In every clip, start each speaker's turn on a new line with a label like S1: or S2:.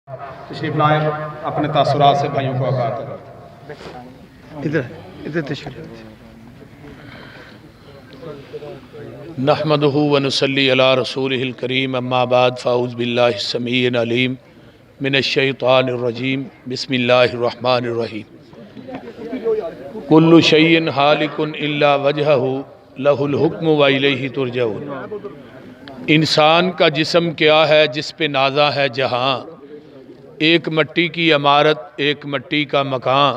S1: تشریف لائیں، اپنے تاثرات سے بھائیوں کو آگاہ کریں۔
S2: ادھر تشریف
S3: نحمدہ ونصلی علی رسولہ الکریم، اما بعد فاعوذ باللہ السمیع العلیم من الشیطان الرجیم، بسم اللہ الرحمن الرحیم۔ کل شیء ہالک الا وجہہ لہ الحکم والیہ ترجعون۔ انسان کا جسم کیا ہے جس پہ نازا ہے جہاں، ایک مٹی کی عمارت ایک مٹی کا مکان،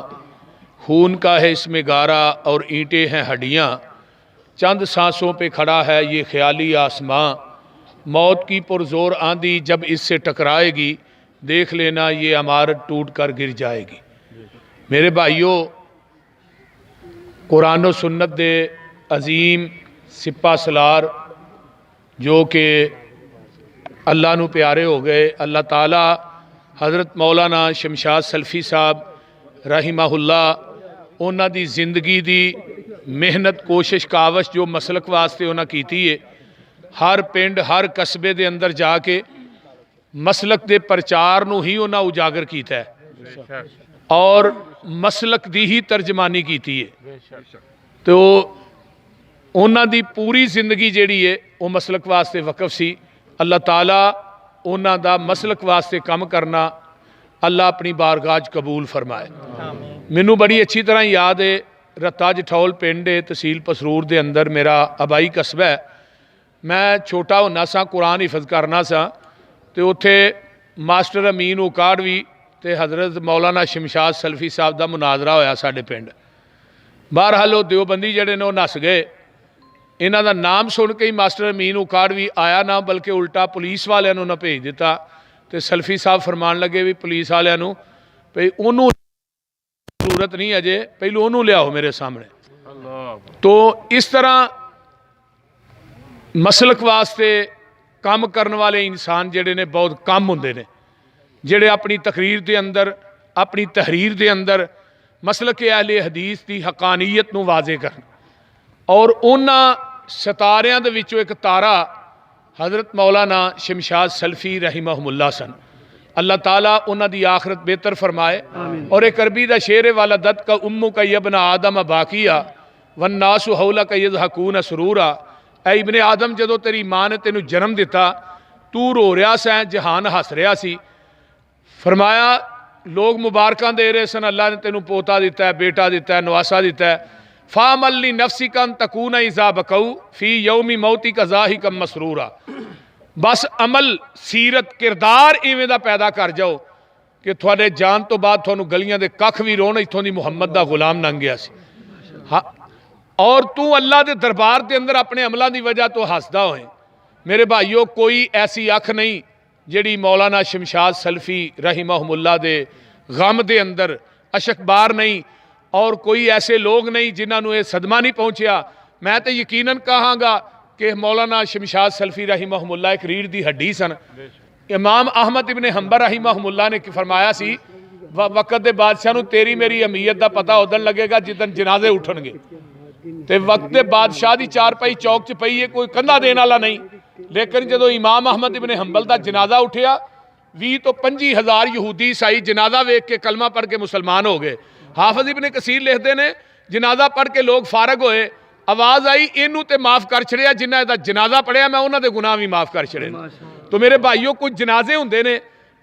S3: خون کا ہے اس میں گارا اور اینٹیں ہیں ہڈیاں، چند سانسوں پہ کھڑا ہے یہ خیالی آسماں، موت کی پرزور آندھی جب اس سے ٹکرائے گی، دیکھ لینا یہ عمارت ٹوٹ کر گر جائے گی۔ میرے بھائیوں، قرآن و سنت دے عظیم سپہ سلار جو کہ اللہ نو پیارے ہو گئے، اللہ تعالیٰ حضرت مولانا شمشاد سلفی صاحب رحمہ اللہ انہاں دی زندگی دی محنت کوشش کاوش جو مسلک واسطے انہاں کیتی ہے، ہر پنڈ ہر قصبے دے اندر جا کے مسلک دے پرچار نو ہی انہاں اجاگر کیتا ہے اور مسلک دی ہی ترجمانی کیتی ہے۔ تو انہاں دی پوری زندگی جیڑی ہے وہ مسلک واسطے وقف سی۔ اللہ تعالیٰ انہاں دا مسلک واسطے کم کرنا اللہ اپنی بارگاہ قبول فرمائے۔ مینوں بڑی اچھی طرح یاد ہے، رتا جٹھول پنڈ ہے تحصیل پسرور دے اندر میرا آبائی قصبہ ہے۔ میں چھوٹا ہونا سا، قرآن حفظ کرنا سا، تے اوتھے ماسٹر امین اوکاڑوی تے حضرت مولانا شمشاد سلفی صاحب دا مناظرہ ہویا ساڈے پنڈ۔ بہرحال وہ دیوبندی جڑے نے وہ نس گئے، انہاں دا نام سن کے ہی ماسٹر امین اوکاڑوی آیا نہ بلکہ الٹا پولیس والے نہ بھیج دیتا، تے سلفی صاحب فرمان لگے بھی پولیس والے بھئی انہوں ضرورت نہیں اجے، پہلو انہوں لیاؤ میرے سامنے۔ تو اس طرح مسلک واسطے کام کرنے والے انسان جڑے نے بہت کم ہوندے نے، جڑے اپنی تقریر دے اندر اپنی تحریر دے اندر مسلک اہل حدیث دی حقانیت نو واضح کرن۔ اور انہاں ستاریاں دے وچوں ایک تارا حضرت مولانا شمشاد سلفی رحمہ اللہ سن۔ اللہ تعالیٰ انہاں دی آخرت بہتر فرمائے۔ اور ایک عربی دا شعر والدت کا امو کا یبن آدم باقیہ والناس حولک یضحکون سرورا۔ اے ابن آدم جدو تیری ماں نے تینوں جنم دیتا تو رو رہا سا، جہان ہس رہا سی۔ فرمایا لوگ مبارکاں دے رہے سن، اللہ نے تینوں پوتا دیتا ہے، بیٹا دیتا ہے، نواسا دیتا ہے۔ فَعَمَلْ لِنَفْسِكَ أَن تَكُونَ إِذَا بَكَوْا فِي يَوْمِ مَوْتِكَ ضَاحِكًا مَسْرُورًا۔ بس عمل سیرت کردار ایویں دا پیدا کر جاؤ کہ تھوڑے جان تو بعد تھوانو گلیاں دے ککھ وی رون ایتھوں دی محمد دا غلام لنگیا سی۔ اور تو اللہ دے دربار دے اندر اپنے عملہ دی وجہ تو ہسدا ہوئے۔ میرے بھائیو، کوئی ایسی اکھ نہیں جڑی مولانا شمشاد سلفی رحمہ اللہ دے غم دے اندر اشکبار نہیں، اور کوئی ایسے لوگ نہیں جنہاں نو یہ صدمہ نہیں پہنچیا۔ میں تے یقیناً کہاں گا کہ مولانا شمشاد سلفی رحمہ اللہ ایک ریڑھ دی ہڈی سن۔ امام احمد ابن حنبل رحمہ اللہ نے فرمایا سی وقت دے بادشاہ نو تیری میری اہمیت دا پتہ ادن لگے گا جدن جنازے اٹھن گے۔ تے وقت دے بادشاہ دی چارپائی چوک چ پئی ہے، کوئی کندھا دین والا نہیں، لیکن جدو امام احمد ابن حنبل دا جنازہ اٹھیا 20 تو 25,000 یہودی عیسائی جنازہ ویکھ کے کلمہ پڑھ کے مسلمان ہو گئے۔ حافظ ابن کثیر لکھتے نے جنازہ پڑھ کے لوگ فارغ ہوئے، آواز آئی اینو تے معاف کر چھڑیا جنہ دا جنازہ پڑھیا میں انہاں دے گناہ بھی معاف کر چھڑے۔ تو میرے بھائیوں، کچھ جنازے ہوندے نے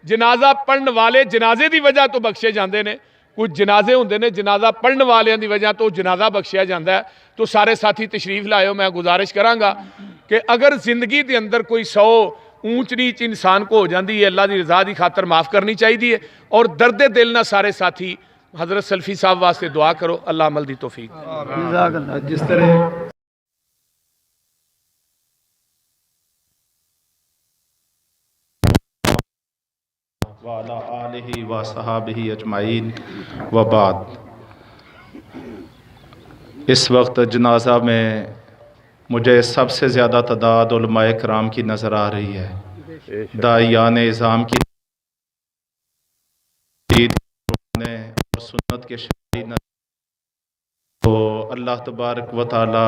S3: جنازہ پڑھن والے جنازے دی وجہ تو بخشے جاندے نے، کچھ جنازے ہوندے نے جنازہ پڑھن والیاں دی وجہ تو جنازہ بخشیا جاندا ہے۔ تو سارے ساتھی تشریف لائیو، میں گزارش کراں گا کہ اگر زندگی دے اندر کوئی 100 اونچ نیچ انسان کو ہو جاندی ہے، اللہ دی رضا دی خاطر معاف کرنی چاہیے، اور درد دل نہ سارے ساتھی حضرت سلفی صاحب واسطے دعا کرو، اللہ عمل دی توفیق۔
S1: جس طرح
S4: وعلی آلہ وصحابہ اجمعین وبعد۔ اس وقت جنازہ میں مجھے سب سے زیادہ تعداد علماء کرام کی نظر آ رہی ہے، داعیان اعظام کی اور سنت کے شاعرین۔ تو اللہ تبارک و تعالی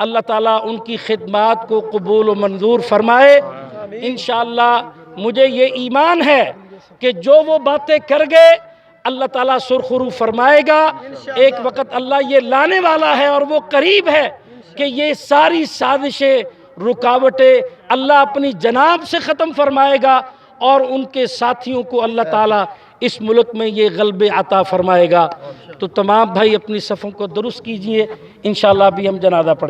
S5: اللہ تعالیٰ ان کی خدمات کو قبول و منظور فرمائے۔ انشاءاللہ مجھے یہ ایمان ہے کہ جو وہ باتیں کر گئے اللہ تعالیٰ سرخرو فرمائے گا۔ ایک وقت اللہ یہ لانے والا ہے اور وہ قریب ہے کہ یہ ساری سازشیں، رکاوٹیں اللہ اپنی جناب سے ختم فرمائے گا اور ان کے ساتھیوں کو اللہ تعالیٰ اس ملک میں یہ غلبے عطا فرمائے گا۔ تو تمام بھائی اپنی صفوں کو درست کیجئے، انشاءاللہ ابھی ہم جنازہ پڑھیں۔